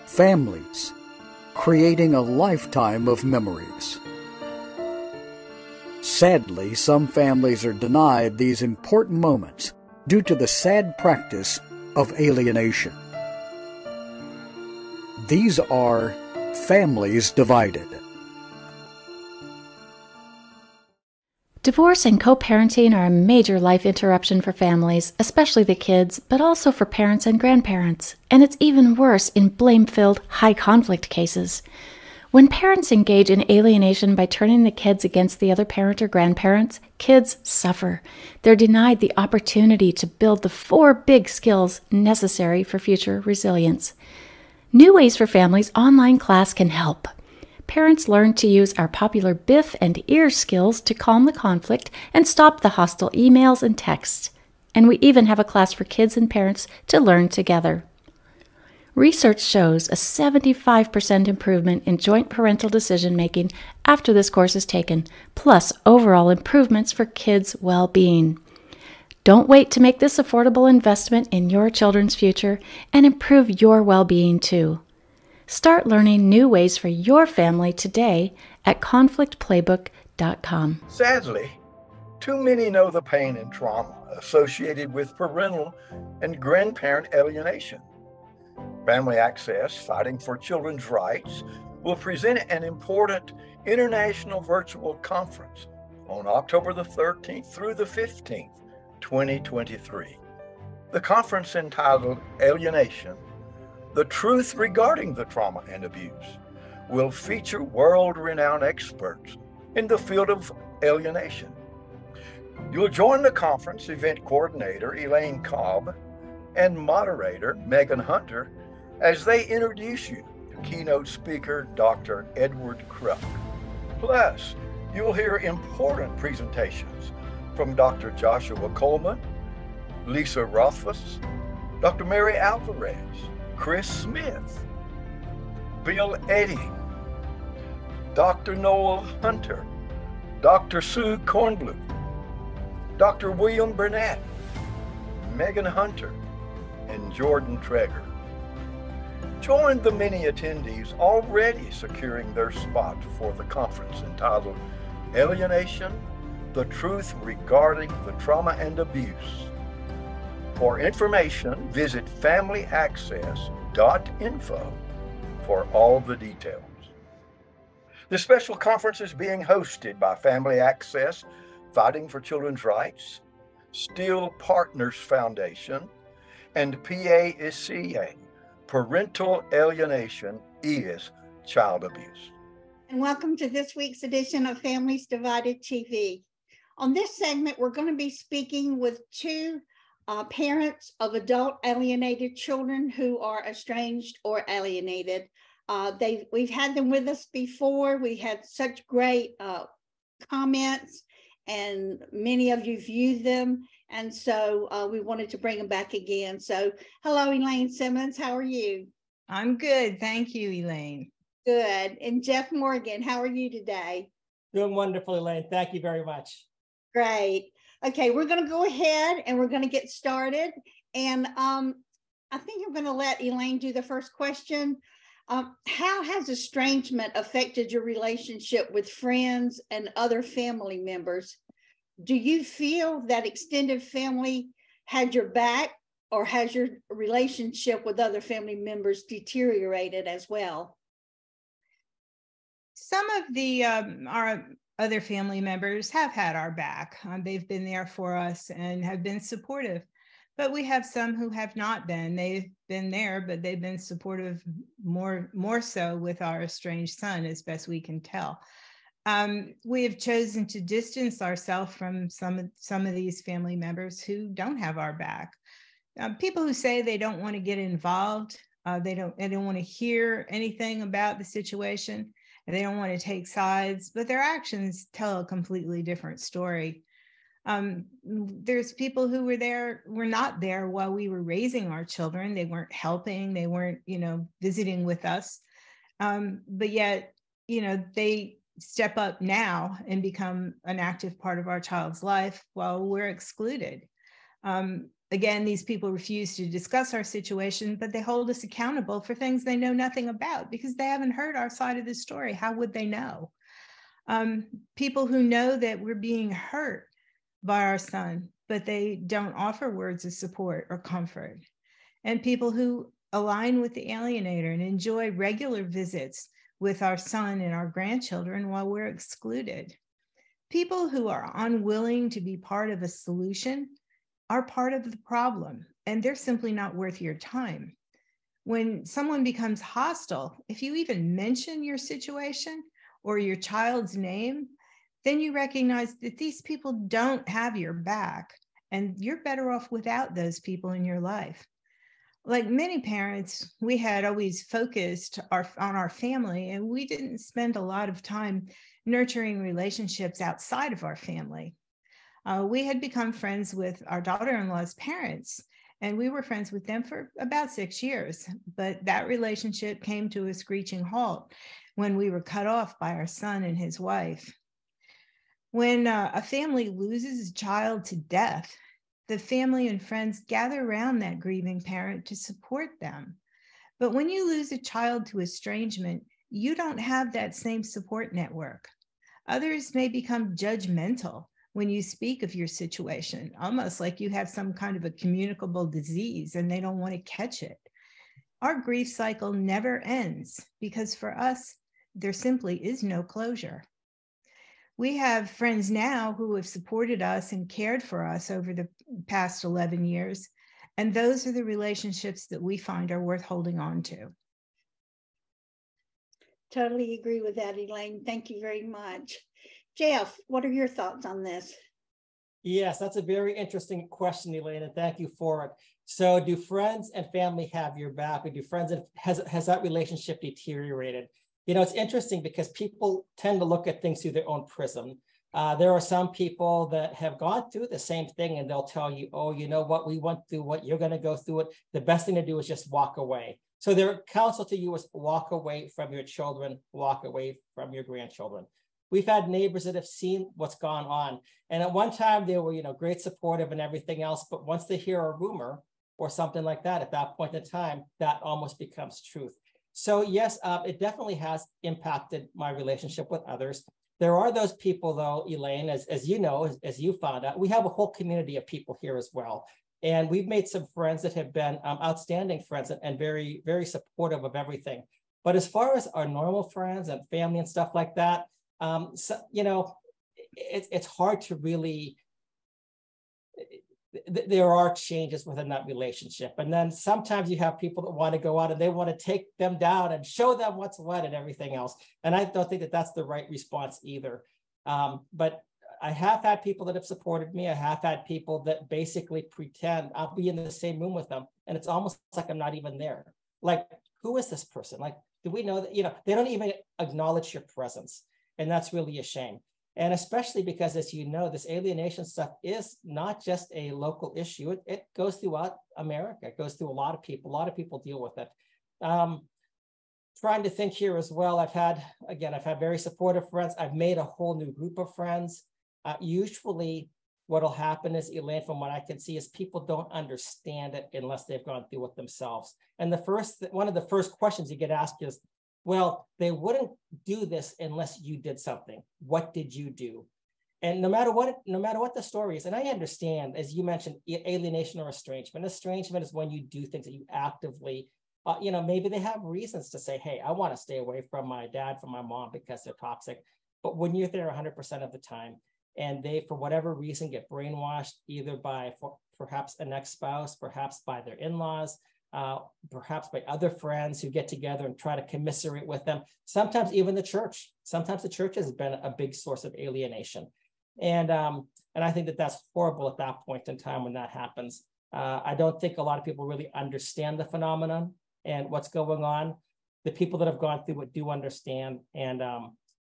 families, creating a lifetime of memories. Sadly, some families are denied these important moments due to the sad practice of alienation. These are families divided. Divorce and co-parenting are a major life interruption for families, especially the kids, but also for parents and grandparents. And it's even worse in blame-filled, high-conflict cases. When parents engage in alienation by turning the kids against the other parent or grandparents, kids suffer. They're denied the opportunity to build the 4 big skills necessary for future resilience. New Ways for Families online class can help. Parents learn to use our popular BIF and EAR skills to calm the conflict and stop the hostile emails and texts. And we even have a class for kids and parents to learn together. Research shows a 75% improvement in joint parental decision-making after this course is taken, plus overall improvements for kids' well-being. Don't wait to make this affordable investment in your children's future and improve your well-being too. Start learning new ways for your family today at conflictplaybook.com. Sadly, too many know the pain and trauma associated with parental and grandparent alienation. Family Access, Fighting for Children's Rights, will present an important international virtual conference on October the 13th through the 15th, 2023. The conference, entitled Alienation, The Truth Regarding the Trauma and Abuse, will feature world-renowned experts in the field of alienation. You'll join the conference event coordinator, Elaine Cobb, and moderator, Megan Hunter, as they introduce you to keynote speaker, Dr. Edward Kruk. Plus, you'll hear important presentations from Dr. Joshua Coleman, Lisa Rothfuss, Dr. Mary Alvarez, Chris Smith, Bill Eddy, Dr. Noel Hunter, Dr. Sue Kornblum, Dr. William Burnett, Megan Hunter, and Jordan Traeger. Join the many attendees already securing their spot for the conference entitled Alienation, The Truth Regarding the Trauma and Abuse. For information, visit familyaccess.info for all the details. This special conference is being hosted by Family Access, Fighting for Children's Rights, Steel Partners Foundation, and PASCA, Parental Alienation is Child Abuse. And welcome to this week's edition of Families Divided TV. On this segment, we're going to be speaking with 2 parents of adult alienated children who are estranged or alienated. We've had them with us before. We had such great comments, and many of you viewed them. And so we wanted to bring them back again. So hello, Elaine Simmonds. How are you? I'm good. Thank you, Elaine. Good. And Jeff Morgan, how are you today? Doing wonderful, Elaine. Thank you very much. Great. Okay, we're going to go ahead and we're going to get started. And I think I'm going to let Elaine do the first question. How has estrangement affected your relationship with friends and other family members? Do you feel that extended family had your back, or has your relationship with other family members deteriorated as well? Some of the our other family members have had our back. They've been there for us and have been supportive. But we have some who have not been. They've been there, but they've been supportive more so with our estranged son, as best we can tell. We have chosen to distance ourselves from some of these family members who don't have our back. People who say they don't want to get involved, they don't want to hear anything about the situation, and they don't want to take sides, but their actions tell a completely different story. There's people who were not there while we were raising our children. They weren't helping, they weren't, visiting with us. But yet, they step up now and become an active part of our child's life while we're excluded. Again, these people refuse to discuss our situation, but they hold us accountable for things they know nothing about because they haven't heard our side of the story. How would they know? People who know that we're being hurt by our son, but they don't offer words of support or comfort. And people who align with the alienator and enjoy regular visits with our son and our grandchildren while we're excluded. People who are unwilling to be part of a solution are part of the problem, and they're simply not worth your time. When someone becomes hostile, if you even mention your situation or your child's name, then you recognize that these people don't have your back, and you're better off without those people in your life. Like many parents, we had always focused on our family, and we didn't spend a lot of time nurturing relationships outside of our family. We had become friends with our daughter-in-law's parents, and we were friends with them for about 6 years. But that relationship came to a screeching halt when we were cut off by our son and his wife. When a family loses a child to death, the family and friends gather around that grieving parent to support them. But when you lose a child to estrangement, you don't have that same support network. Others may become judgmental when you speak of your situation, almost like you have some kind of a communicable disease and they don't want to catch it. Our grief cycle never ends because for us, there simply is no closure. We have friends now who have supported us and cared for us over the past 11 years, and those are the relationships that we find are worth holding on to. Totally agree with that, Elaine. Thank you very much. Jeff, what are your thoughts on this? Yes, that's a very interesting question, Elaine, and thank you for it. So do friends and family have your back, or do friends and has that relationship deteriorated? You know, it's interesting because people tend to look at things through their own prism. There are some people that have gone through the same thing and they'll tell you, oh, you know what, we went through what, you're going to go through it. The best thing to do is just walk away. So their counsel to you is walk away from your children, walk away from your grandchildren. We've had neighbors that have seen what's gone on. And at one time they were, you know, great supportive and everything else. But once they hear a rumor or something like that, at that point in time, that almost becomes truth. So yes, it definitely has impacted my relationship with others. There are those people though, Elaine, as you know, as you found out, we have a whole community of people here as well. And we've made some friends that have been outstanding friends and very, very supportive of everything. But as far as our normal friends and family and stuff like that, so, you know, it's hard to really, there are changes within that relationship. And then sometimes you have people that want to go out and they want to take them down and show them what's what and everything else. And I don't think that that's the right response either. But I have had people that have supported me. I have had people that basically pretend I'll be in the same room with them. And it's almost like I'm not even there. Like, who is this person? Like, do we know that, you know, they don't even acknowledge your presence. And that's really a shame. And especially because, as you know, this alienation stuff is not just a local issue. It goes throughout America. It goes through a lot of people. A lot of people deal with it. Trying to think here as well. I've had very supportive friends. I've made a whole new group of friends. Usually what'll happen is, Elaine, from what I can see, is people don't understand it unless they've gone through it themselves. And one of the first questions you get asked is, well, they wouldn't do this unless you did something. What did you do? And no matter what the story is, and I understand, as you mentioned, alienation or estrangement. Estrangement is when you do things that you actively, you know, maybe they have reasons to say, hey, I want to stay away from my dad, from my mom because they're toxic. But when you're there 100% of the time, and they, for whatever reason, get brainwashed, either by perhaps an ex-spouse, perhaps by their in-laws, perhaps by other friends who get together and try to commiserate with them. Sometimes even the church. Sometimes the church has been a big source of alienation. And I think that that's horrible at that point in time when that happens. I don't think a lot of people really understand the phenomenon and what's going on. The people that have gone through it do understand. And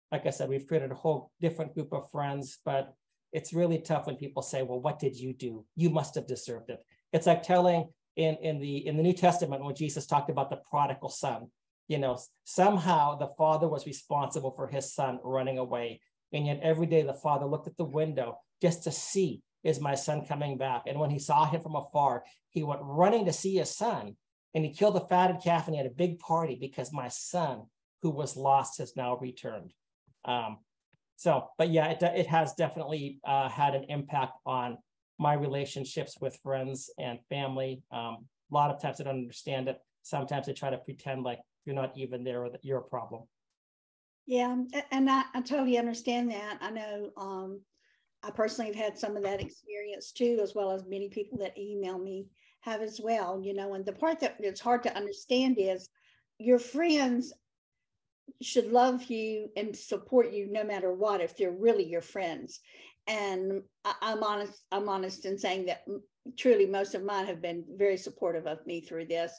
like I said, we've created a whole different group of friends, but it's really tough when people say, well, what did you do? You must have deserved it. It's like telling in the New Testament, when Jesus talked about the prodigal son, you know, somehow the father was responsible for his son running away. And yet every day the father looked at the window just to see is my son coming back. And when he saw him from afar, he went running to see his son, and he killed a fatted calf, and he had a big party because my son, who was lost, has now returned. But yeah, it has definitely had an impact on my relationships with friends and family. A lot of times I don't understand it. Sometimes I try to pretend like you're not even there or that you're a problem. Yeah, and I totally understand that. I know I personally have had some of that experience too, as well as many people that email me have as well, you know, and the part that it's hard to understand is your friends should love you and support you no matter what, if they're really your friends. And I'm honest in saying that truly most of mine have been very supportive of me through this.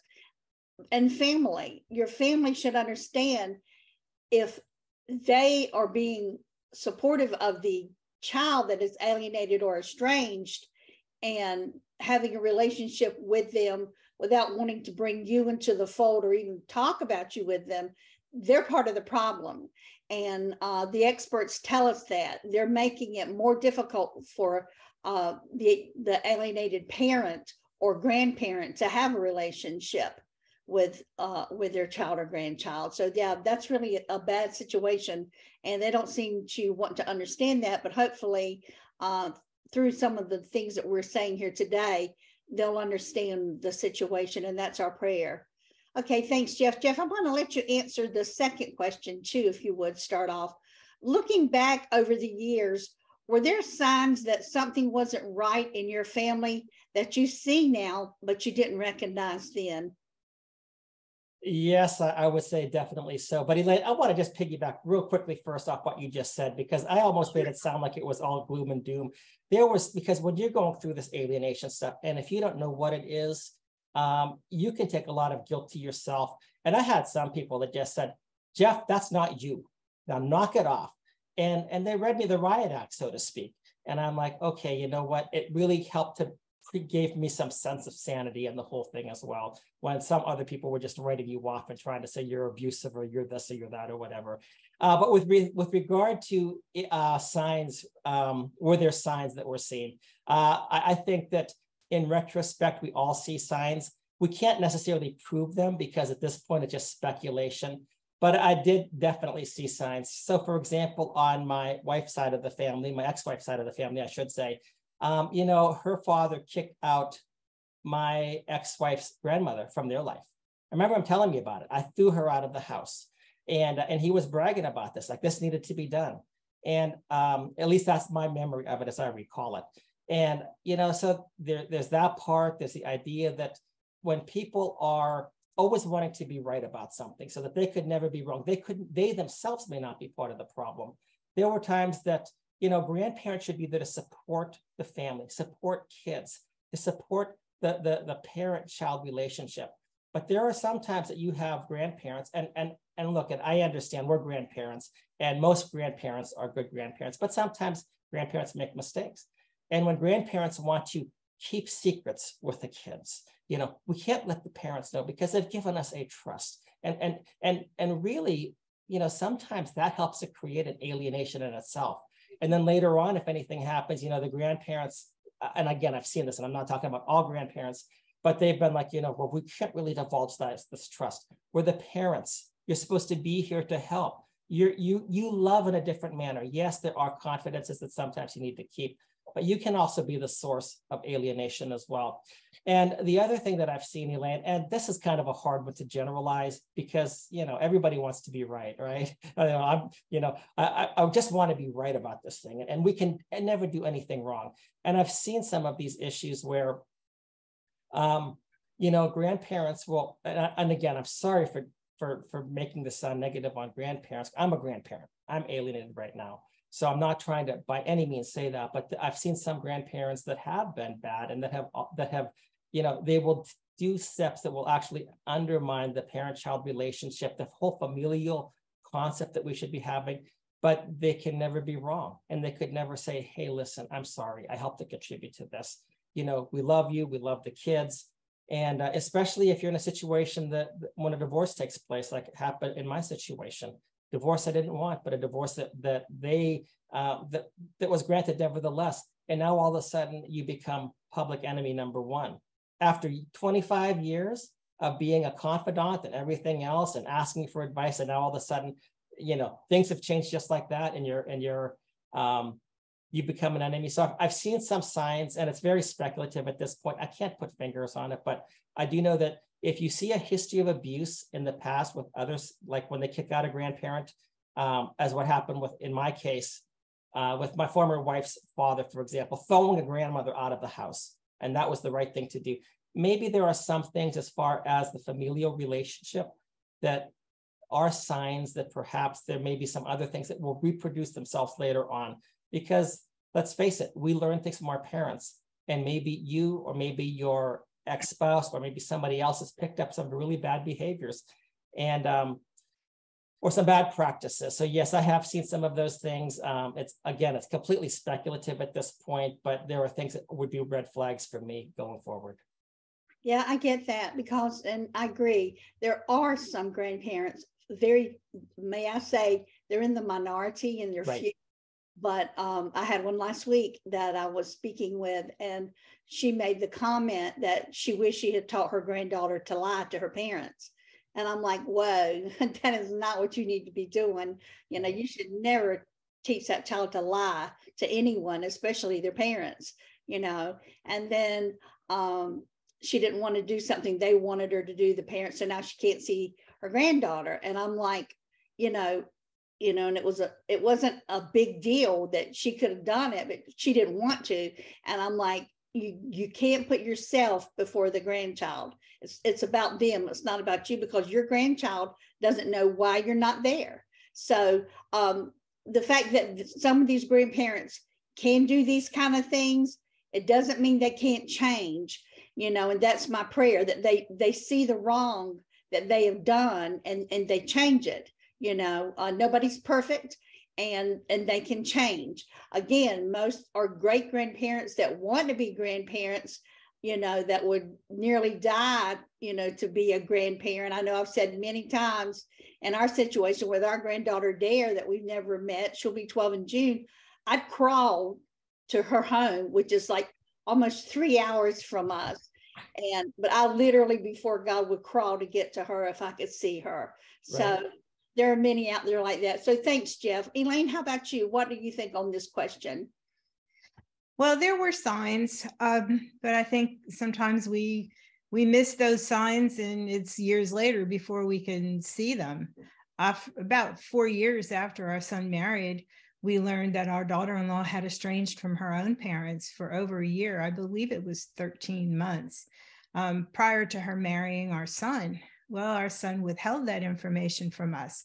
And family, your family should understand if they are being supportive of the child that is alienated or estranged and having a relationship with them without wanting to bring you into the fold or even talk about you with them, they're part of the problem. And the experts tell us that they're making it more difficult for the alienated parent or grandparent to have a relationship with their child or grandchild. So yeah, that's really a bad situation, and they don't seem to want to understand that. But hopefully, through some of the things that we're saying here today, they'll understand the situation, and that's our prayer. Okay, thanks, Jeff. Jeff, I'm going to let you answer the second question too, if you would start off. Looking back over the years, were there signs that something wasn't right in your family that you see now, but you didn't recognize then? Yes, I would say definitely so. But Elaine, I want to just piggyback real quickly first off what you just said, because I almost made it sound like it was all gloom and doom. Because when you're going through this alienation stuff, and if you don't know what it is, you can take a lot of guilt to yourself. And I had some people that just said, Jeff, that's not you. Now knock it off. And they read me the riot act, so to speak. And I'm like, okay, you know what? It really helped to gave me some sense of sanity in the whole thing as well, when some other people were just writing you off and trying to say you're abusive or you're this or you're that or whatever. But with regard to signs, were there signs that were seen? I think that in retrospect, we all see signs. We can't necessarily prove them because at this point, it's just speculation. But I did definitely see signs. So for example, on my wife's side of the family, my ex-wife's side of the family, I should say, you know, her father kicked out my ex-wife's grandmother from their life. I remember him telling me about it. I threw her out of the house, and he was bragging about this, like this needed to be done. And at least that's my memory of it as I recall it. And, you know, so there's that part. There's the idea that when people are always wanting to be right about something so that they could never be wrong, they themselves may not be part of the problem. There were times that, you know, grandparents should be there to support the family, support kids, to support the parent-child relationship. But there are some times that you have grandparents, and look, and I understand we're grandparents, and most grandparents are good grandparents, but sometimes grandparents make mistakes. And when grandparents want to keep secrets with the kids, you know, we can't let the parents know because they've given us a trust. And really, you know, sometimes that helps to create an alienation in itself. And then later on, if anything happens, you know, the grandparents, and again, I've seen this, and I'm not talking about all grandparents, but they've been like, you know, well, we can't really divulge this trust. We're the parents. You're supposed to be here to help. You love in a different manner. Yes, there are confidences that sometimes you need to keep, but you can also be the source of alienation as well. And the other thing that I've seen, Elaine, and this is kind of a hard one to generalize because, you know, everybody wants to be right? I just want to be right about this thing, and we can never do anything wrong. And I've seen some of these issues where, you know, grandparents will, and again, I'm sorry for making this sound negative on grandparents. I'm a grandparent. I'm alienated right now. So I'm not trying to by any means say that, but I've seen some grandparents that have been bad and that have, you know, they will do steps that will actually undermine the parent-child relationship, the whole familial concept that we should be having, but they can never be wrong. And they could never say, hey, listen, I'm sorry, I helped to contribute to this. You know, we love you, we love the kids. And especially if you're in a situation that when a divorce takes place, like it happened in my situation, divorce I didn't want, but a divorce that was granted nevertheless. and now all of a sudden you become public enemy number one. After 25 years of being a confidant and everything else and asking for advice, and now all of a sudden, things have changed just like that, and you become an enemy. So I've seen some signs, and it's very speculative at this point. I can't put fingers on it, but I do know that if you see a history of abuse in the past with others, like when they kick out a grandparent, as what happened in my case, with my former wife's father, for example, throwing a grandmother out of the house. And that was the right thing to do. Maybe there are some things as far as the familial relationship that are signs that perhaps there may be some other things that will reproduce themselves later on. Because let's face it, we learn things from our parents, and maybe you or maybe your ex-spouse or maybe somebody else has picked up some really bad behaviors and or some bad practices. So yes, I have seen some of those things. It's completely speculative at this point, but there are things that would be red flags for me going forward. Yeah, I get that because, and I agree, there are some grandparents, may I say, they're in the minority and they're right. few. But I had one last week that I was speaking with, and she made the comment that she wished she had taught her granddaughter to lie to her parents. And I'm like, whoa, that is not what you need to be doing. You should never teach that child to lie to anyone, especially their parents, And then she didn't want to do something they wanted her to do, the parents. So now she can't see her granddaughter. And I'm like, and it wasn't a big deal that she could have done it, but she didn't want to. And I'm like, you can't put yourself before the grandchild. It's about them. It's not about you, because your grandchild doesn't know why you're not there. So the fact that some of these grandparents can do these kind of things, it doesn't mean they can't change, and that's my prayer, that they see the wrong that they have done and they change it. Nobody's perfect, and they can change. Again, most are great grandparents that want to be grandparents, that would nearly die, to be a grandparent. I know I've said many times in our situation with our granddaughter Dare that we've never met, she'll be 12 in June, I'd crawl to her home, which is like almost 3 hours from us. But I literally, before God, would crawl to get to her if I could see her. So right. There are many out there like that. So thanks, Jeff. Elaine, how about you? What do you think on this question? Well, there were signs, but I think sometimes we miss those signs, and it's years later before we can see them. About 4 years after our son married, we learned that our daughter-in-law had estranged from her own parents for over a year. I believe it was 13 months prior to her marrying our son. Well, our son withheld that information from us.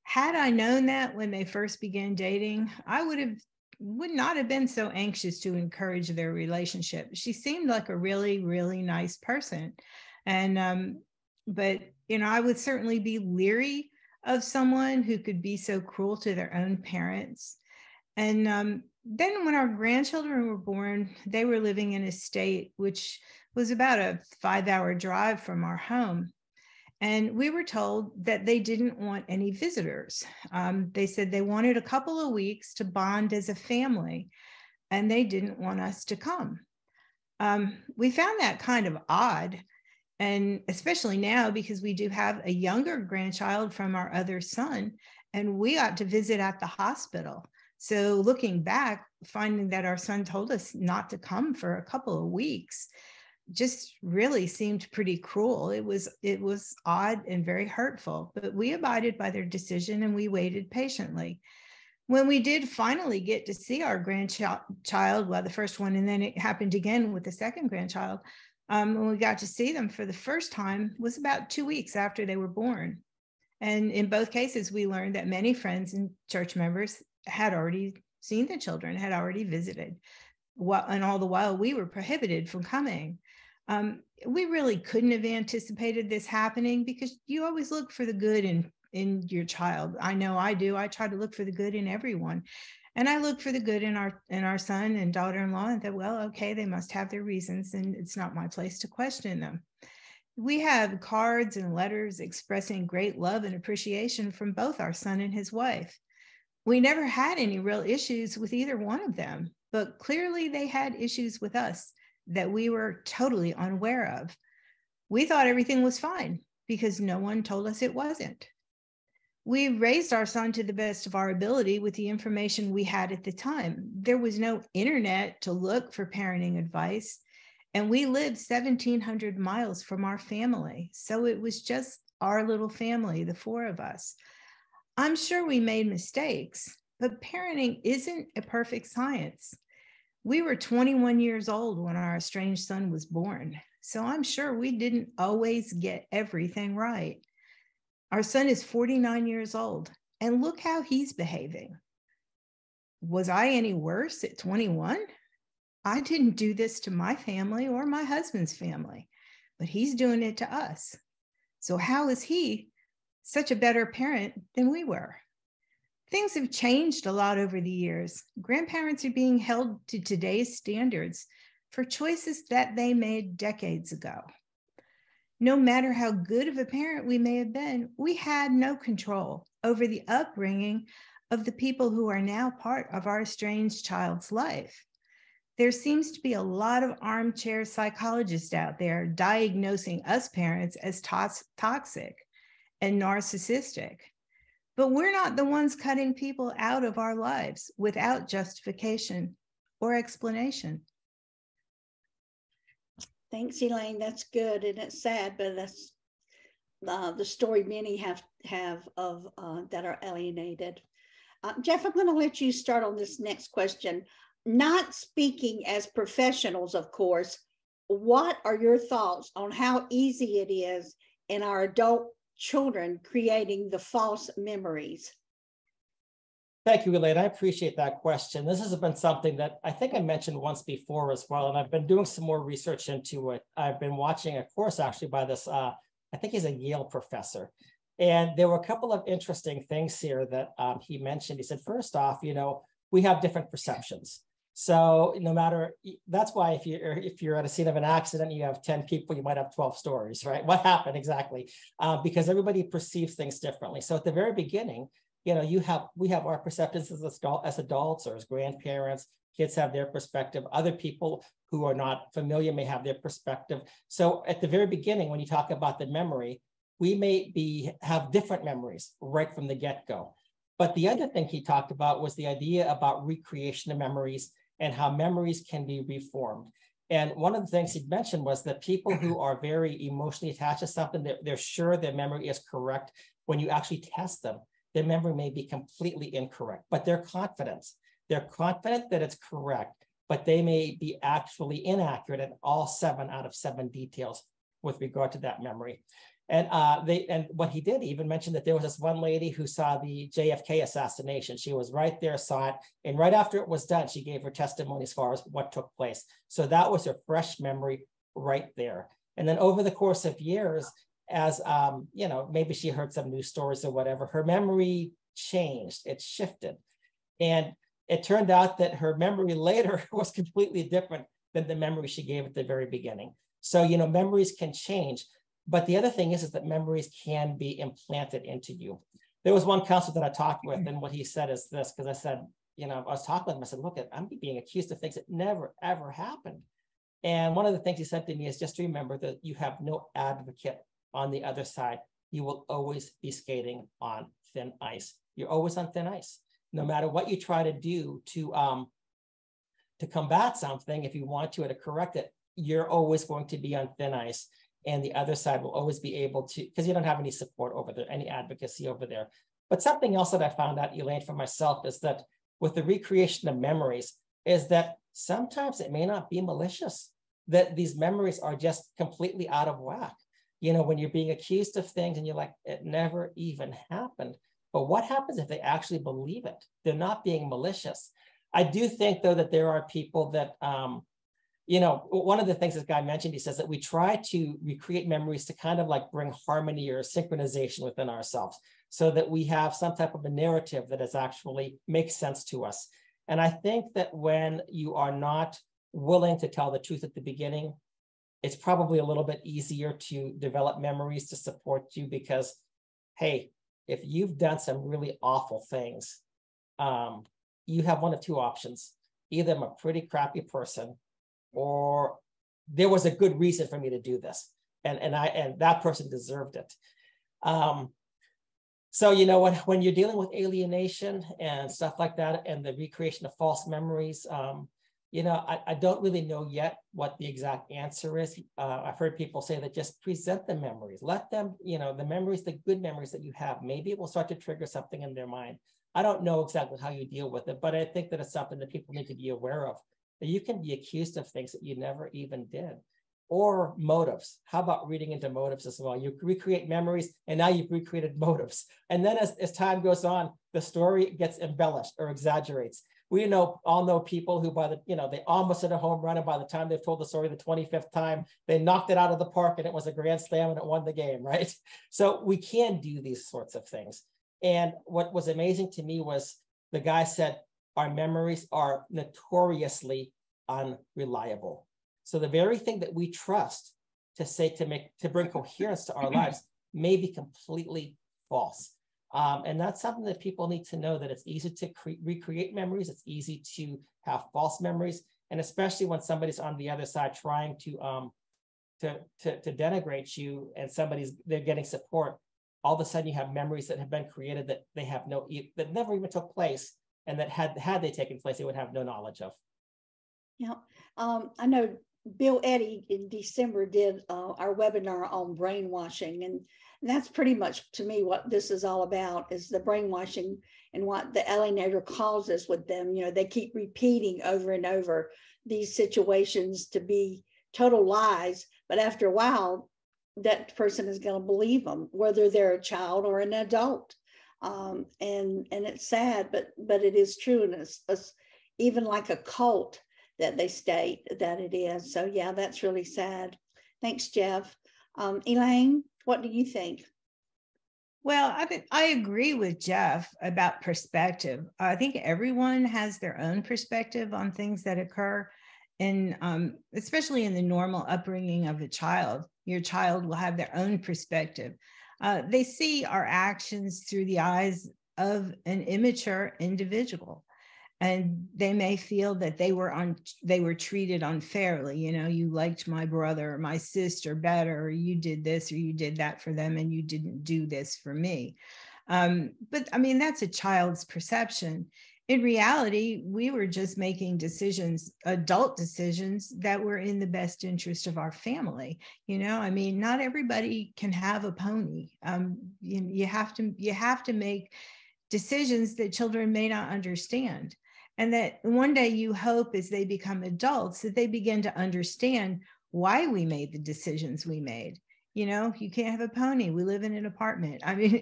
Had I known that when they first began dating, I would not have been so anxious to encourage their relationship. She seemed like a really, really nice person. And, but, I would certainly be leery of someone who could be so cruel to their own parents. And then when our grandchildren were born, they were living in a state which was about a 5-hour drive from our home. And we were told that they didn't want any visitors. They said they wanted a couple of weeks to bond as a family, and they didn't want us to come. We found that kind of odd, and especially now because we do have a younger grandchild from our other son, and we got to visit at the hospital. So looking back, finding that our son told us not to come for a couple of weeks just really seemed pretty cruel. It was odd and very hurtful, but we abided by their decision and we waited patiently. When we did finally get to see our grandchild, well, the first one, and then it happened again with the second grandchild, when we got to see them for the first time was about 2 weeks after they were born. And in both cases, we learned that many friends and church members had already seen the children, had already visited. And all the while we were prohibited from coming. We really couldn't have anticipated this happening, because you always look for the good in your child. I know I do. I try to look for the good in everyone. And I look for the good in our son and daughter-in-law, and thought, well, okay, they must have their reasons, and it's not my place to question them. We have cards and letters expressing great love and appreciation from both our son and his wife. We never had any real issues with either one of them. but clearly they had issues with us that we were totally unaware of. We thought everything was fine because no one told us it wasn't. We raised our son to the best of our ability with the information we had at the time. There was no internet to look for parenting advice, and we lived 1,700 miles from our family. So it was just our little family, the four of us. I'm sure we made mistakes, but parenting isn't a perfect science. We were 21 years old when our estranged son was born, so I'm sure we didn't always get everything right. Our son is 49 years old, and look how he's behaving. Was I any worse at 21? I didn't do this to my family or my husband's family, but he's doing it to us. So how is he such a better parent than we were? Things have changed a lot over the years. Grandparents are being held to today's standards for choices that they made decades ago. No matter how good of a parent we may have been, we had no control over the upbringing of the people who are now part of our estranged child's life. There seems to be a lot of armchair psychologists out there diagnosing us parents as toxic and narcissistic. But we're not the ones cutting people out of our lives without justification or explanation. Thanks, Elaine. That's good, and it's sad, but that's the story many have of that are alienated. Jeff, I'm going to let you start on this next question. Not speaking as professionals, of course, what are your thoughts on how easy it is in our adult children creating the false memories? Thank you, Elaine. I appreciate that question. This has been something that I think I mentioned once before as well, and I've been doing some more research into it. I've been watching a course actually by this, I think he's a Yale professor. And there were a couple of interesting things here that he mentioned. He said, first off, we have different perceptions. So no matter, that's why if you're at a scene of an accident, you have 10 people, you might have 12 stories, right? What happened exactly? Because everybody perceives things differently. So at the very beginning, we have our perceptions as adults or as grandparents. Kids have their perspective. Other people who are not familiar may have their perspective. So at the very beginning, when you talk about the memory, we may have different memories right from the get-go. But the other thing he talked about was the idea about recreation of memories and how memories can be reformed. And one of the things he mentioned was that people who are very emotionally attached to something, they're sure their memory is correct. When you actually test them, their memory may be completely incorrect, but they're confident. They're confident that it's correct, but they may be actually inaccurate in all 7 out of 7 details with regard to that memory. And what he did even mention that there was this one lady who saw the JFK assassination. She was right there, saw it. And right after it was done, she gave her testimony as far as what took place. So that was her fresh memory right there. And then over the course of years, as maybe she heard some news stories or whatever, her memory changed, it shifted. And it turned out that her memory later was completely different than the memory she gave at the very beginning. So, memories can change. But the other thing is that memories can be implanted into you. There was one counselor that I talked with, and what he said is this, because I said, I was talking with him, I said, look, I'm being accused of things that never, ever happened. And one of the things he said to me is just to remember that you have no advocate on the other side. You will always be skating on thin ice. You're always on thin ice. No matter what you try to do to combat something, if you want to, or to correct it, you're always going to be on thin ice. And the other side will always be able to, because you don't have any support over there, any advocacy over there. But something else that I found out, Elaine, for myself, is that with the recreation of memories, is that sometimes it may not be malicious, that these memories are just completely out of whack. When you're being accused of things and you're like, it never even happened. But what happens if they actually believe it? They're not being malicious. I do think, though, that there are people that, one of the things this guy mentioned, he says that we try to recreate memories to kind of like bring harmony or synchronization within ourselves so that we have some type of a narrative that is actually makes sense to us. And I think that when you are not willing to tell the truth at the beginning, it's probably a little bit easier to develop memories to support you because, hey, if you've done some really awful things, you have one of two options. either I'm a pretty crappy person, or there was a good reason for me to do this, and that person deserved it. So, you know, when you're dealing with alienation and stuff like that, and the recreation of false memories, you know, I don't really know yet what the exact answer is. I've heard people say that just present the memories, let them, you know, the memories, the good memories that you have, maybe it will start to trigger something in their mind. I don't know exactly how you deal with it, but I think that it's something that people need to be aware of, that you can be accused of things that you never even did. Or motives. How about reading into motives as well? You recreate memories, and now you've recreated motives. And then as time goes on, the story gets embellished or exaggerates. We all know people who they almost hit a home run, and by the time they've told the story the 25th time, they knocked it out of the park and it was a grand slam and it won the game, right? So we can do these sorts of things. And what was amazing to me was the guy said, our memories are notoriously unreliable. So the very thing that we trust to bring coherence to our lives may be completely false. And that's something that people need to know, that it's easy to recreate memories. It's easy to have false memories. And especially when somebody's on the other side trying to denigrate you, and they're getting support, all of a sudden you have memories that have been created that that never even took place, and that had they taken place, they would have no knowledge of. Yeah, I know Bill Eddy in December did our webinar on brainwashing, and that's pretty much to me what this is all about, is the brainwashing and what the alienator causes with them. You know, they keep repeating over and over these situations to be total lies, but after a while, that person is going to believe them, whether they're a child or an adult. And it's sad, but it is true, and it's even like a cult that they state that it is. So yeah, that's really sad. Thanks, Jeff. Elaine, what do you think? Well, I agree with Jeff about perspective. I think everyone has their own perspective on things that occur, and especially in the normal upbringing of a child. Your child will have their own perspective. They see our actions through the eyes of an immature individual, and they may feel that they were treated unfairly. You know, you liked my brother or my sister better, or you did this or you did that for them, and you didn't do this for me. But I mean, that's a child's perception. In reality, we were just making decisions, adult decisions, that were in the best interest of our family. You know, I mean, not everybody can have a pony. You have to make decisions that children may not understand. And that one day you hope, as they become adults, that they begin to understand why we made the decisions we made. You know, you can't have a pony. We live in an apartment. I mean,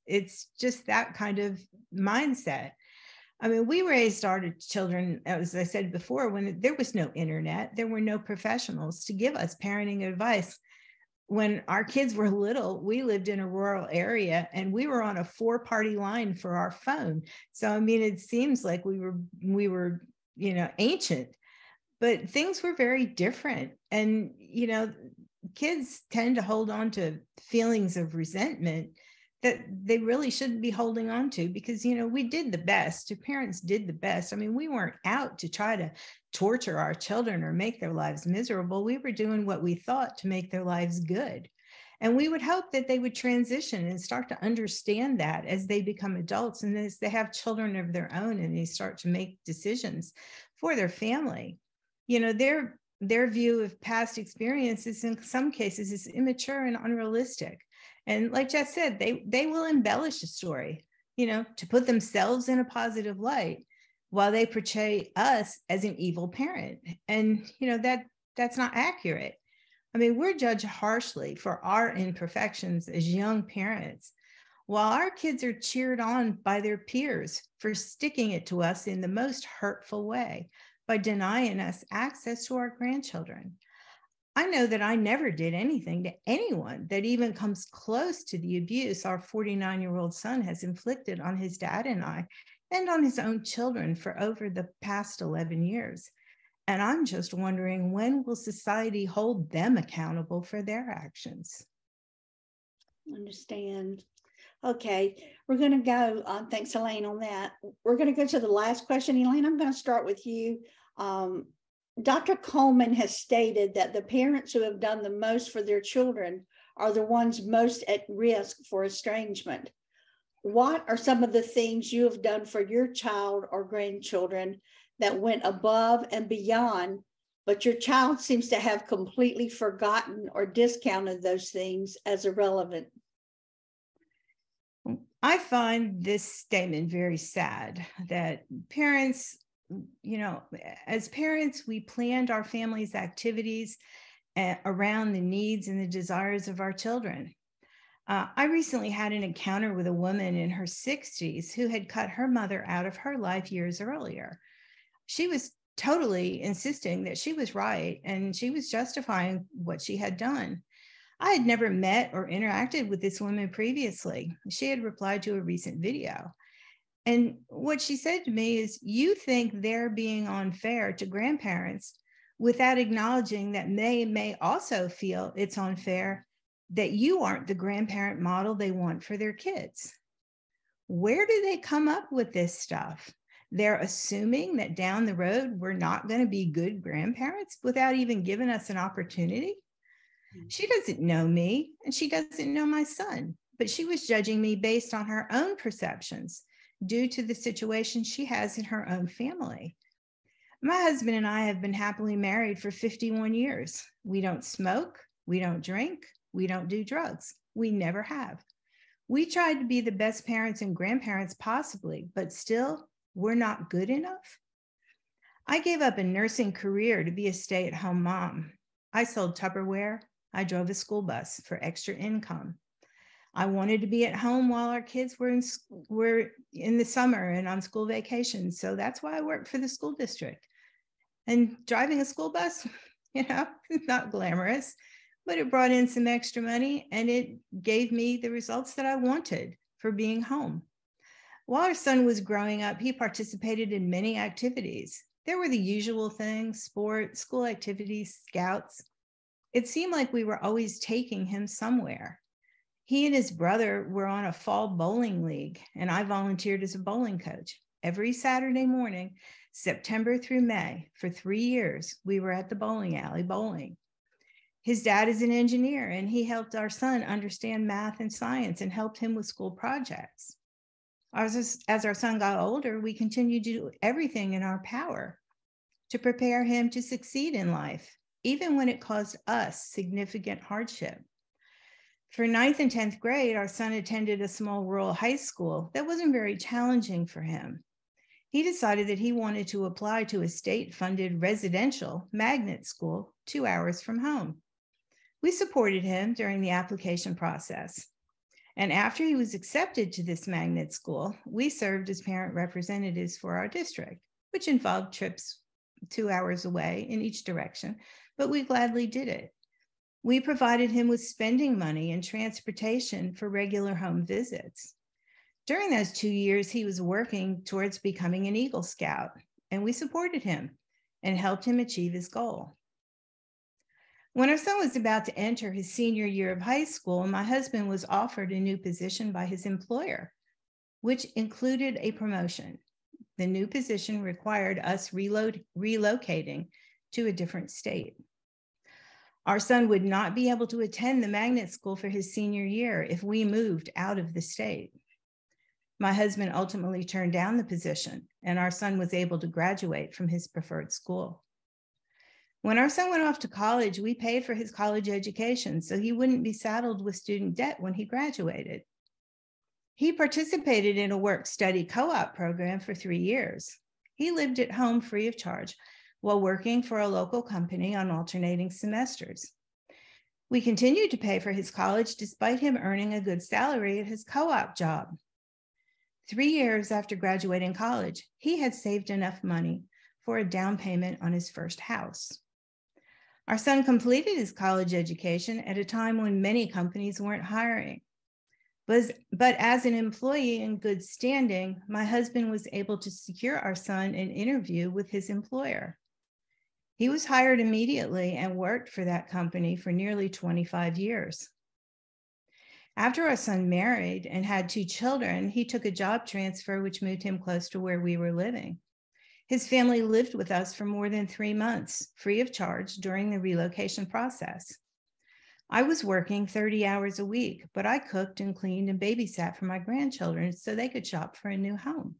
it's just that kind of mindset. I mean, we raised our children, as I said before, when there was no internet, there were no professionals to give us parenting advice. When our kids were little, we lived in a rural area, and we were on a 4-party line for our phone. So, I mean, it seems like we were, you know, ancient, but things were very different. And, you know, kids tend to hold on to feelings of resentment that they really shouldn't be holding on to, because, you know, we did the best. Your parents did the best. I mean, we weren't out to try to torture our children or make their lives miserable. We were doing what we thought to make their lives good. And we would hope that they would transition and start to understand that as they become adults, and as they have children of their own, and they start to make decisions for their family. You know, their view of past experiences in some cases is immature and unrealistic. And like Jeff said, they will embellish a story, you know, to put themselves in a positive light, while they portray us as an evil parent. And, you know, that's not accurate. I mean, we're judged harshly for our imperfections as young parents, while our kids are cheered on by their peers for sticking it to us in the most hurtful way, by denying us access to our grandchildren. I know that I never did anything to anyone that even comes close to the abuse our 49-year-old son has inflicted on his dad and I, and on his own children for over the past 11 years. And I'm just wondering, when will society hold them accountable for their actions? Understand. Okay, we're going to go, thanks Elaine on that. We're going to go to the last question. Elaine, I'm going to start with you. Dr. Coleman has stated that the parents who have done the most for their children are the ones most at risk for estrangement. What are some of the things you have done for your child or grandchildren that went above and beyond, but your child seems to have completely forgotten or discounted those things as irrelevant? I find this statement very sad, that parents, as parents, we planned our family's activities around the needs and the desires of our children. I recently had an encounter with a woman in her 60s who had cut her mother out of her life years earlier. She was totally insisting that she was right, and she was justifying what she had done. I had never met or interacted with this woman previously. She had replied to a recent video. And what she said to me is, you think they're being unfair to grandparents without acknowledging that they may also feel it's unfair that you aren't the grandparent model they want for their kids. Where do they come up with this stuff? They're assuming that down the road, we're not going to be good grandparents without even giving us an opportunity. She doesn't know me, and she doesn't know my son, but she was judging me based on her own perceptions due to the situation she has in her own family. My husband and I have been happily married for 51 years. We don't smoke, we don't drink, we don't do drugs. We never have. We tried to be the best parents and grandparents possibly, but still, we're not good enough. I gave up a nursing career to be a stay-at-home mom. I sold Tupperware. I drove a school bus for extra income. I wanted to be at home while our kids were in the summer and on school vacation. So that's why I worked for the school district. And driving a school bus, it's not glamorous, but it brought in some extra money and it gave me the results that I wanted for being home. While our son was growing up, he participated in many activities. There were the usual things: sports, school activities, scouts. It seemed like we were always taking him somewhere. He and his brother were on a fall bowling league, and I volunteered as a bowling coach. Every Saturday morning, September through May, for 3 years, we were at the bowling alley bowling. His dad is an engineer, and he helped our son understand math and science and helped him with school projects. As our son got older, we continued to do everything in our power to prepare him to succeed in life, even when it caused us significant hardship. For 9th and 10th grade, our son attended a small rural high school that wasn't very challenging for him. He decided that he wanted to apply to a state-funded residential magnet school 2 hours from home. We supported him during the application process. And after he was accepted to this magnet school, we served as parent representatives for our district, which involved trips 2 hours away in each direction, but we gladly did it. We provided him with spending money and transportation for regular home visits. During those 2 years, he was working towards becoming an Eagle Scout, and we supported him and helped him achieve his goal. When our son was about to enter his senior year of high school, my husband was offered a new position by his employer, which included a promotion. The new position required us relocating to a different state. Our son would not be able to attend the magnet school for his senior year if we moved out of the state. My husband ultimately turned down the position, and our son was able to graduate from his preferred school. When our son went off to college, we paid for his college education so he wouldn't be saddled with student debt when he graduated. He participated in a work-study co-op program for 3 years. He lived at home free of charge while working for a local company on alternating semesters. We continued to pay for his college despite him earning a good salary at his co-op job. 3 years after graduating college, he had saved enough money for a down payment on his first house. Our son completed his college education at a time when many companies weren't hiring. But as an employee in good standing, my husband was able to secure our son an interview with his employer. He was hired immediately and worked for that company for nearly 25 years. After our son married and had 2 children, he took a job transfer, which moved him close to where we were living. His family lived with us for more than 3 months, free of charge, during the relocation process. I was working 30 hours a week, but I cooked and cleaned and babysat for my grandchildren so they could shop for a new home.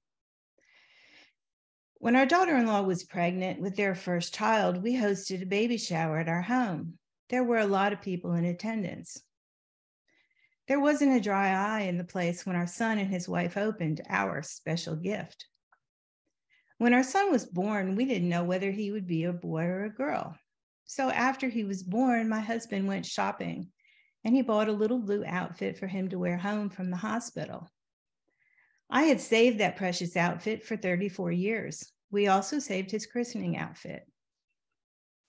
When our daughter-in-law was pregnant with their first child, we hosted a baby shower at our home. There were a lot of people in attendance. There wasn't a dry eye in the place when our son and his wife opened our special gift. When our son was born, we didn't know whether he would be a boy or a girl. So after he was born, my husband went shopping and he bought a little blue outfit for him to wear home from the hospital. I had saved that precious outfit for 34 years. We also saved his christening outfit.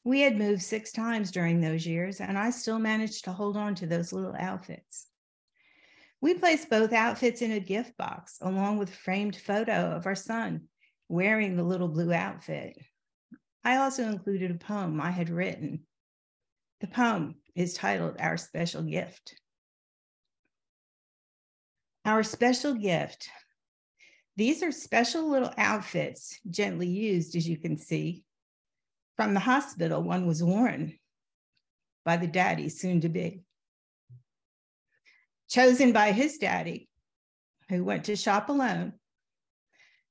We had moved 6 times during those years, and I still managed to hold on to those little outfits. We placed both outfits in a gift box, along with a framed photo of our son wearing the little blue outfit. I also included a poem I had written. The poem is titled Our Special Gift. Our special gift. These are special little outfits, gently used, as you can see. From the hospital, one was worn by the daddy, soon to be. Chosen by his daddy, who went to shop alone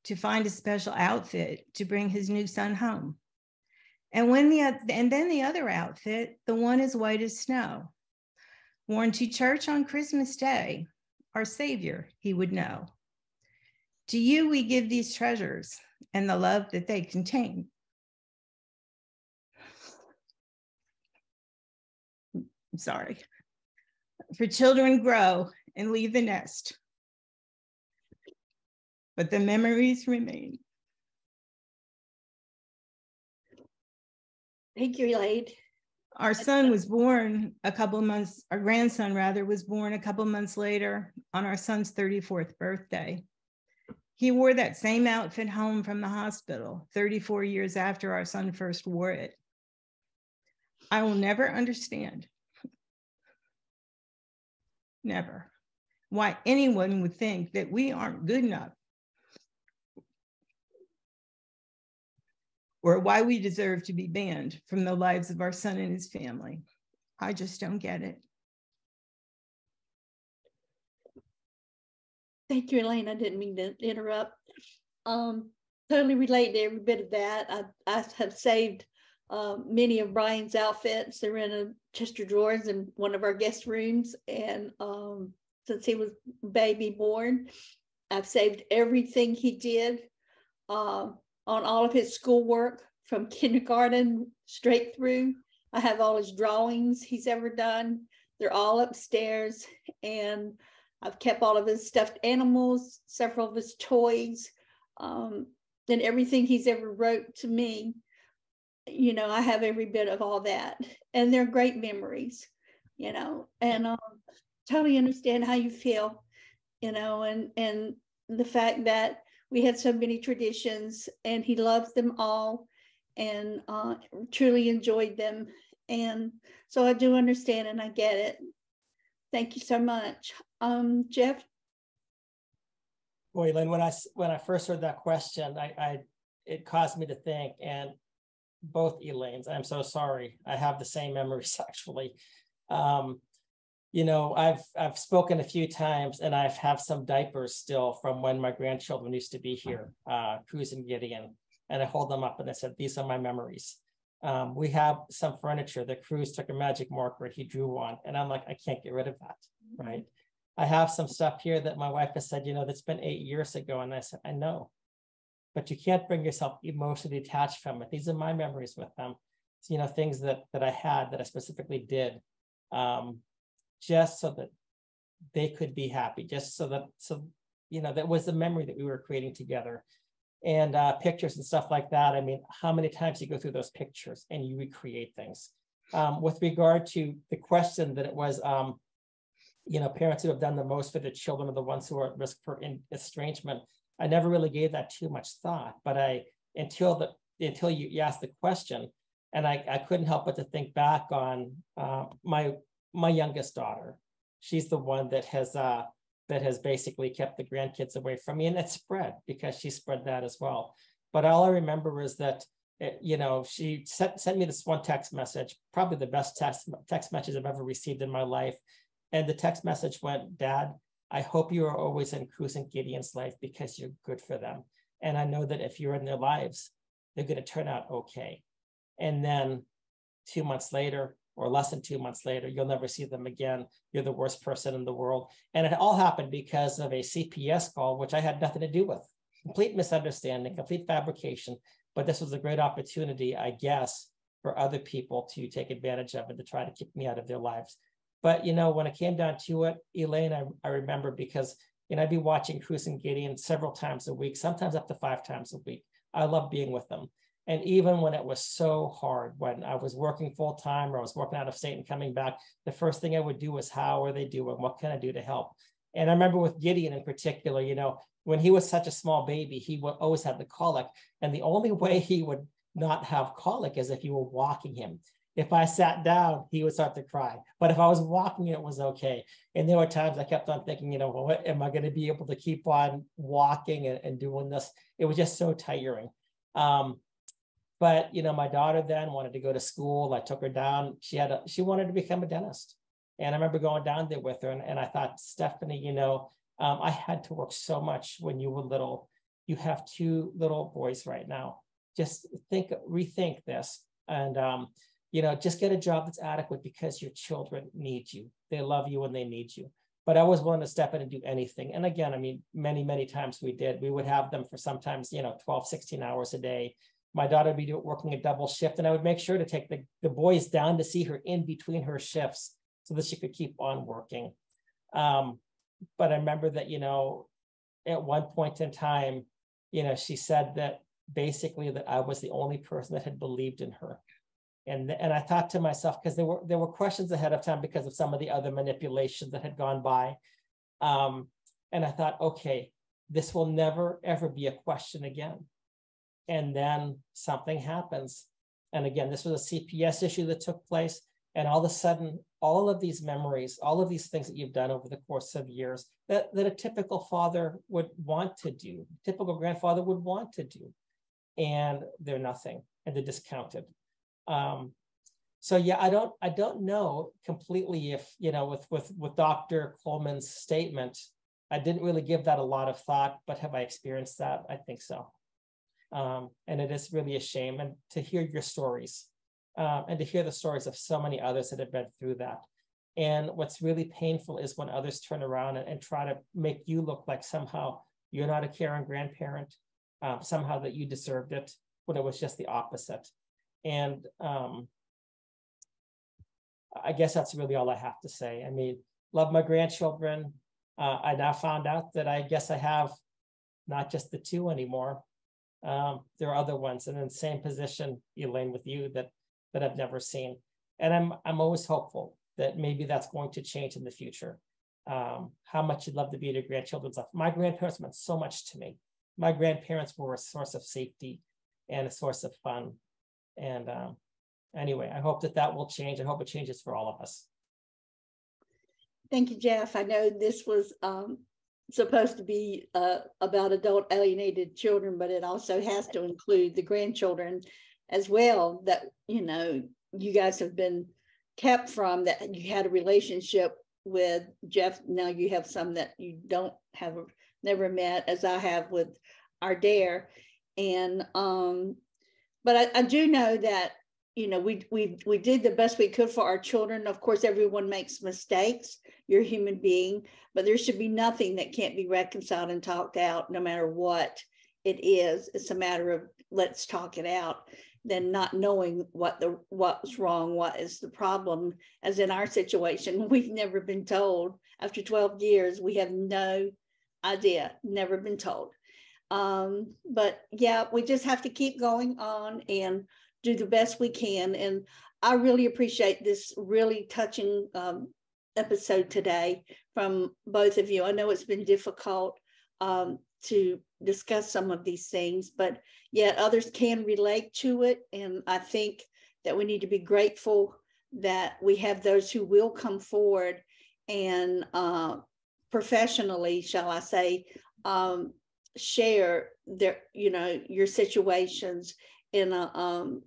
to find a special outfit to bring his new son home. And then the other outfit, the one as white as snow, worn to church on Christmas Day, our Savior, he would know. To you we give these treasures and the love that they contain. I'm sorry. For children grow and leave the nest, but the memories remain. Thank you, Elaine. Our son was born a couple months, our grandson rather, was born a couple months later on our son's 34th birthday. He wore that same outfit home from the hospital 34 years after our son first wore it. I will never understand, never, why anyone would think that we aren't good enough or why we deserve to be banned from the lives of our son and his family. I just don't get it. Thank you, Elaine. I didn't mean to interrupt. Totally relate to every bit of that. I have saved many of Brian's outfits. They're in a chest of drawers in one of our guest rooms. And since he was baby born, I've saved everything he did on all of his schoolwork from kindergarten straight through. I have all his drawings he's ever done. They're all upstairs. And I've kept all of his stuffed animals, several of his toys, and everything he's ever wrote to me. You know, I have every bit of all that. And they're great memories, you know, and totally understand how you feel, you know, and the fact that we had so many traditions and he loves them all and truly enjoyed them. And so I do understand and I get it. Thank you so much. Jeff? Boy, Elaine, when I first heard that question, it caused me to think, and both Elaines, I'm so sorry. I have the same memories actually. You know, I've spoken a few times, and I have some diapers still from when my grandchildren used to be here, Cruz and Gideon, and I hold them up and I said, these are my memories. We have some furniture that Cruz took a magic marker and he drew on, and I'm like, I can't get rid of that, right? I have some stuff here that my wife has said, you know, that's been 8 years ago, and I said, I know, but you can't bring yourself emotionally attached from it. These are my memories with them. So, you know, things that I had that I specifically did, just so that they could be happy, just so you know, that was the memory that we were creating together. And pictures and stuff like that. I mean, how many times you go through those pictures and you recreate things? With regard to the question that it was, you know, parents who have done the most for the children are the ones who are at risk for estrangement. I never really gave that too much thought, but until you asked the question, and I couldn't help but to think back on my youngest daughter, she's the one that has basically kept the grandkids away from me, and it spread because she spread that as well. But all I remember is that, she sent me this one text message, probably the best text message I've ever received in my life. And the text message went, "Dad, I hope you are always in Cruz and Gideon's life because you're good for them. And I know that if you're in their lives, they're going to turn out okay." And then 2 months later, or less than 2 months later, you'll never see them again. You're the worst person in the world. And it all happened because of a CPS call, which I had nothing to do with. Complete misunderstanding, complete fabrication. But this was a great opportunity, I guess, for other people to take advantage of and to try to keep me out of their lives. But, when it came down to it, Elaine, I remember because, I'd be watching Cruz and Gideon several times a week, sometimes up to 5 times a week. I love being with them. And even when it was so hard, when I was working full time or I was working out of state and coming back, the first thing I would do was, how are they doing? What can I do to help? And I remember with Gideon in particular, when he was such a small baby, he would always have the colic. And the only way he would not have colic is if you were walking him. If I sat down, he would start to cry. But if I was walking, it was okay. And there were times I kept on thinking, what am I going to be able to keep on walking and doing this? It was just so tiring. But, my daughter then wanted to go to school. I took her down. She wanted to become a dentist. And I remember going down there with her. And I thought, Stephanie, I had to work so much when you were little. You have 2 little boys right now. Just rethink this. And, just get a job that's adequate because your children need you. They love you and they need you. But I was willing to step in and do anything. And again, many, many times we did. We would have them for sometimes, 12, 16 hours a day. My daughter would be working a double shift, and I would make sure to take the boys down to see her in between her shifts so that she could keep on working. But I remember that, at one point in time, she said that basically that I was the only person that had believed in her. And I thought to myself, because there were questions ahead of time because of some of the other manipulations that had gone by. And I thought, okay, this will never, ever be a question again. And then something happens. And again, this was a CPS issue that took place. And all of a sudden, all of these memories, all of these things that you've done over the course of years that a typical father would want to do, typical grandfather would want to do, and they're nothing, and they're discounted. So yeah, I don't know completely if, with Dr. Coleman's statement, I didn't really give that a lot of thought, but have I experienced that? I think so. And it is really a shame, and to hear your stories, and to hear the stories of so many others that have been through that. And what's really painful is when others turn around and try to make you look like somehow you're not a caring grandparent, somehow that you deserved it, when it was just the opposite. And I guess that's really all I have to say. Love my grandchildren. I now found out that I guess I have not just the 2 anymore. There are other ones in the same position, Elaine, with you that I've never seen. And I'm always hopeful that maybe that's going to change in the future. How much you'd love to be in your grandchildren's life. My grandparents meant so much to me. My grandparents were a source of safety and a source of fun. And anyway, I hope that will change. I hope it changes for all of us. Thank you, Jeff. I know this was supposed to be about adult alienated children, but it also has to include the grandchildren as well, that, you guys have been kept from, that you had a relationship with. Jeff, now you have some that you don't have, never met, as I have with our dare. And but I do know that, we did the best we could for our children. Of course, everyone makes mistakes. You're a human being, but there should be nothing that can't be reconciled and talked out, no matter what it is. It's a matter of, let's talk it out, than not knowing what's wrong, what is the problem. As in our situation, we've never been told. After 12 years, we have no idea, never been told. But yeah, we just have to keep going on and do the best we can. And I really appreciate this really touching episode today from both of you. I know it's been difficult to discuss some of these things, but yet others can relate to it. And I think that we need to be grateful that we have those who will come forward and professionally, shall I say, share their, your situations in a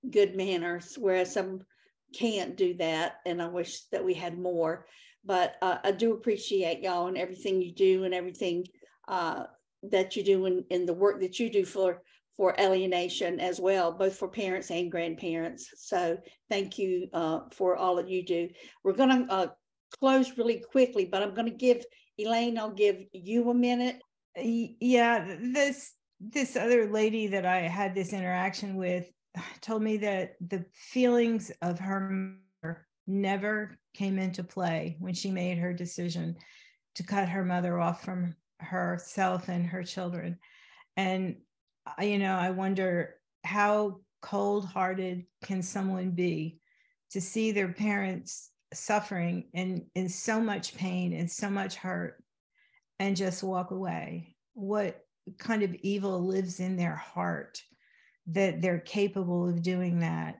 good manner, whereas some can't do that, and I wish that we had more. But I do appreciate y'all and everything you do, and everything that you do in the work that you do for Alienation as well, both for parents and grandparents. So thank you for all that you do. We're going to close really quickly, but I'm going to give Elaine, I'll give you a minute. Yeah, this other lady that I had this interaction with told me that the feelings of her mother never came into play when she made her decision to cut her mother off from herself and her children. And I wonder, how cold-hearted can someone be to see their parents suffering and in so much pain and so much hurt and just walk away? What kind of evil lives in their heart that they're capable of doing that?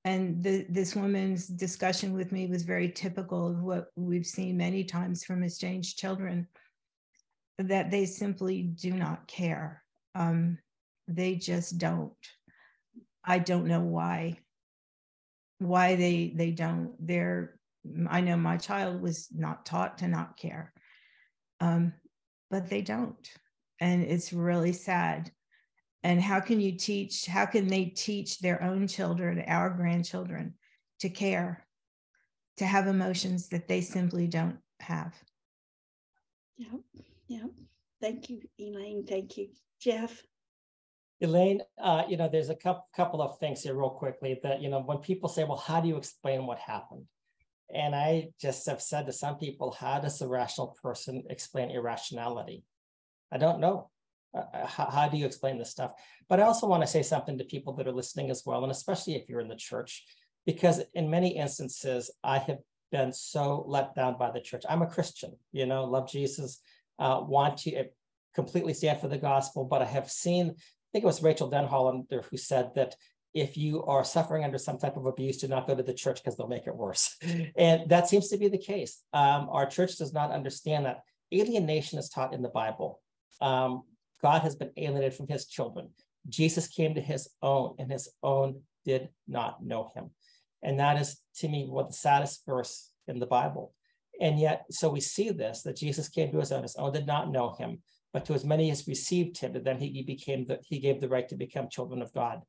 And this woman's discussion with me was very typical of what we've seen many times from estranged children, that they simply do not care. They just don't. I don't know why they don't. I know my child was not taught to not care, but they don't. And it's really sad. And how can they teach their own children, our grandchildren, to care, to have emotions that they simply don't have? Yeah. Thank you, Elaine. Thank you, Jeff. Elaine, there's a couple of things here real quickly that, when people say, well, how do you explain what happened? And I just have said to some people, how does a rational person explain irrationality? I don't know. How do you explain this stuff? But I also want to say something to people that are listening as well, and especially if you're in the church, because in many instances, I have been so let down by the church. I'm a Christian, love Jesus, want to completely stand for the gospel, but I have seen, I think it was Rachel Denhollander who said that if you are suffering under some type of abuse, do not go to the church because they'll make it worse. And that seems to be the case. Our church does not understand that alienation is taught in the Bible. God has been alienated from his children. Jesus came to his own, and his own did not know him. And that is, to me, what the saddest verse in the Bible. And yet, so we see this, that Jesus came to his own did not know him, but to as many as received him, then he gave the right to become children of God.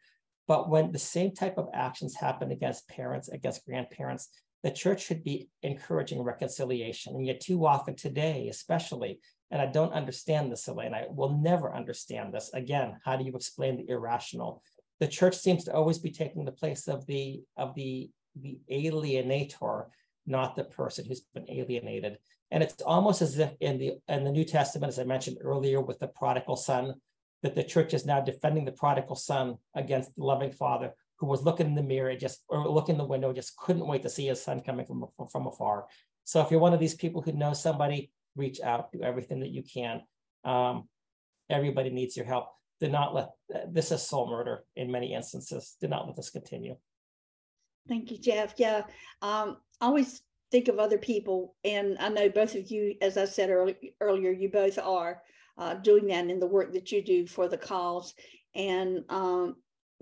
But when the same type of actions happen against parents, against grandparents, the church should be encouraging reconciliation. And yet too often today, especially, and I don't understand this, Elaine, I will never understand this. Again, how do you explain the irrational? The church seems to always be taking the place of the alienator, not the person who's been alienated. And it's almost as if in the New Testament, as I mentioned earlier, with the prodigal son, that the church is now defending the prodigal son against the loving father who was looking in the mirror or looking in the window, just couldn't wait to see his son coming from afar. So if you're one of these people who knows somebody, reach out, do everything that you can. Everybody needs your help. Do not let, this is soul murder in many instances. Do not let this continue. Thank you, Jeff. Yeah, always think of other people. And I know both of you, as I said earlier, you both are doing that in the work that you do for the cause. And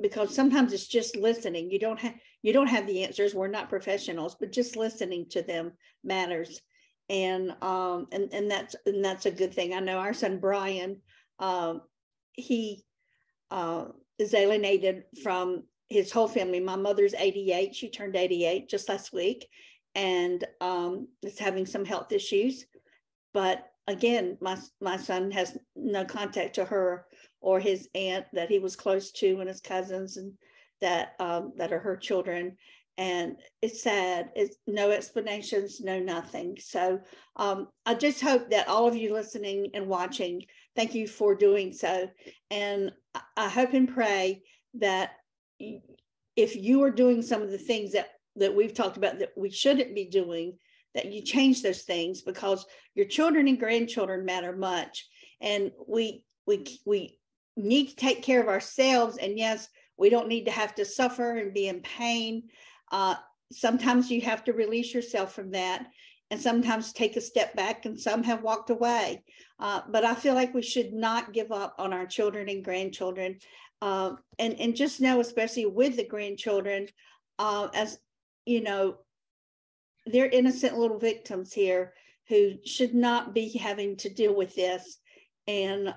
because sometimes it's just listening. You don't have the answers. We're not professionals, but just listening to them matters. And that's a good thing. I know our son Brian, he is alienated from his whole family. My mother's 88. She turned 88 just last week, and is having some health issues. But again, my son has no contact to her or his aunt that he was close to, and his cousins, and that are her children. And it's sad. It's no explanations, no nothing. So I just hope that all of you listening and watching, thank you for doing so. And I hope and pray that if you are doing some of the things that we've talked about that we shouldn't be doing, that you change those things, because your children and grandchildren matter much. And we need to take care of ourselves. And yes, we don't need to have to suffer and be in pain. sometimes you have to release yourself from that, and sometimes take a step back, and some have walked away. But I feel like we should not give up on our children and grandchildren. And just know, especially with the grandchildren, as you know, they're innocent little victims here who should not be having to deal with this. And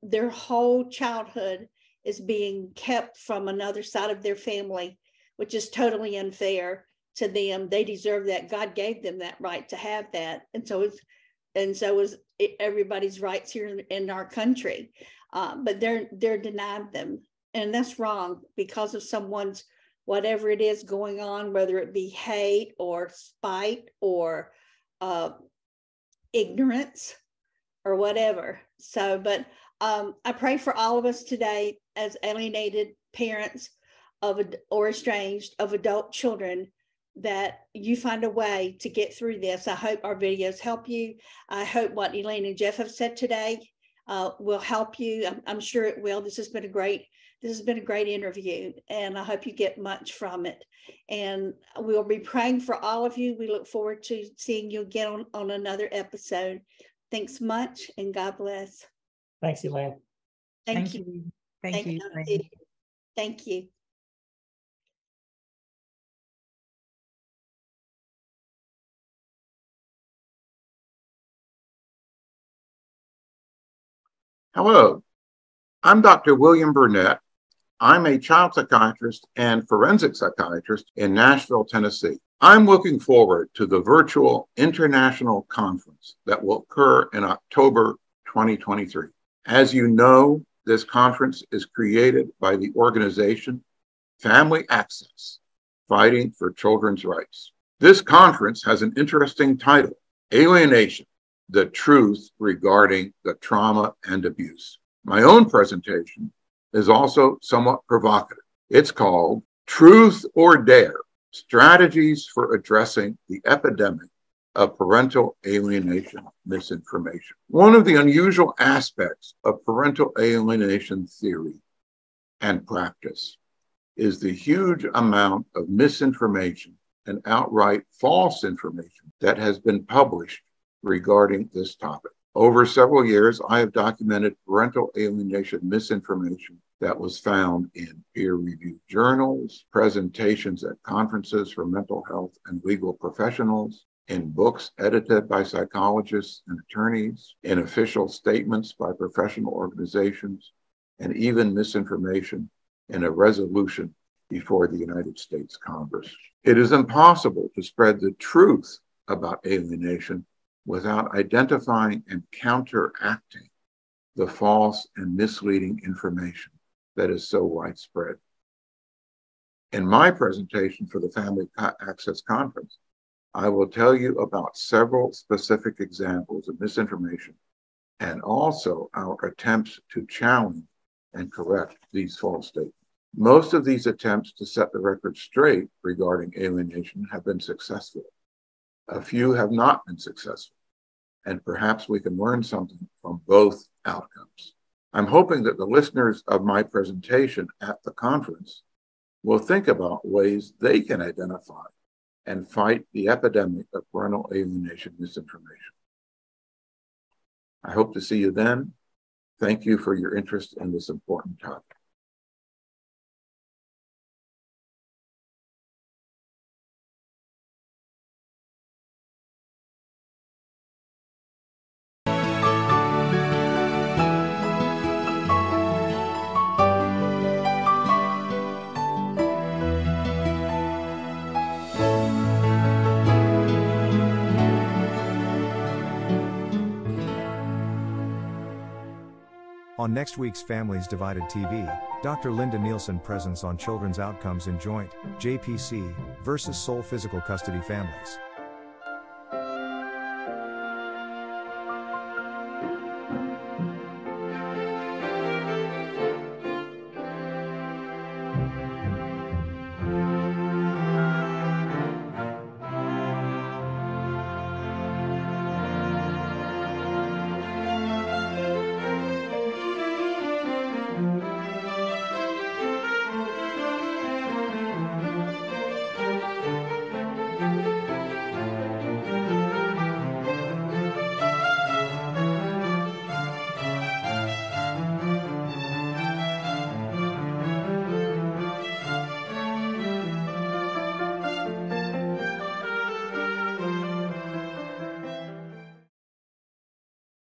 their whole childhood is being kept from another side of their family, which is totally unfair to them. They deserve that. God gave them that right to have that. And so is everybody's rights here in our country. But they're denied them. And that's wrong because of someone's, whatever it is going on, whether it be hate or spite or ignorance or whatever. So, but I pray for all of us today as alienated parents or estranged of adult children, that you find a way to get through this. I hope our videos help you. I hope what Elaine and Jeff have said today will help you. I'm sure it will. This has been a great interview, and I hope you get much from it. And we'll be praying for all of you. We look forward to seeing you again on another episode. Thanks much, and God bless. Thanks, Elaine. Thank you. Thank you. Thank you. Hello, I'm Dr. William Burnett. I'm a child psychiatrist and forensic psychiatrist in Nashville, Tennessee. I'm looking forward to the virtual international conference that will occur in October 2023. As you know, this conference is created by the organization Family Access, Fighting for Children's Rights. This conference has an interesting title, Alienation: The Truth Regarding the Trauma and Abuse. My own presentation is also somewhat provocative. It's called Truth or Dare: Strategies for Addressing the Epidemic of Parental Alienation Misinformation. One of the unusual aspects of parental alienation theory and practice is the huge amount of misinformation and outright false information that has been published regarding this topic. Over several years, I have documented parental alienation misinformation that was found in peer-reviewed journals, presentations at conferences for mental health and legal professionals, in books edited by psychologists and attorneys, in official statements by professional organizations, and even misinformation in a resolution before the United States Congress. It is impossible to spread the truth about alienation without identifying and counteracting the false and misleading information that is so widespread. In my presentation for the Family Access Conference, I will tell you about several specific examples of misinformation and also our attempts to challenge and correct these false statements. Most of these attempts to set the record straight regarding alienation have been successful. A few have not been successful, and perhaps we can learn something from both outcomes. I'm hoping that the listeners of my presentation at the conference will think about ways they can identify and fight the epidemic of parental alienation misinformation. I hope to see you then. Thank you for your interest in this important topic. On next week's Families Divided TV, Dr. Linda Nielsen presents on children's outcomes in joint, JPC, versus sole physical custody families.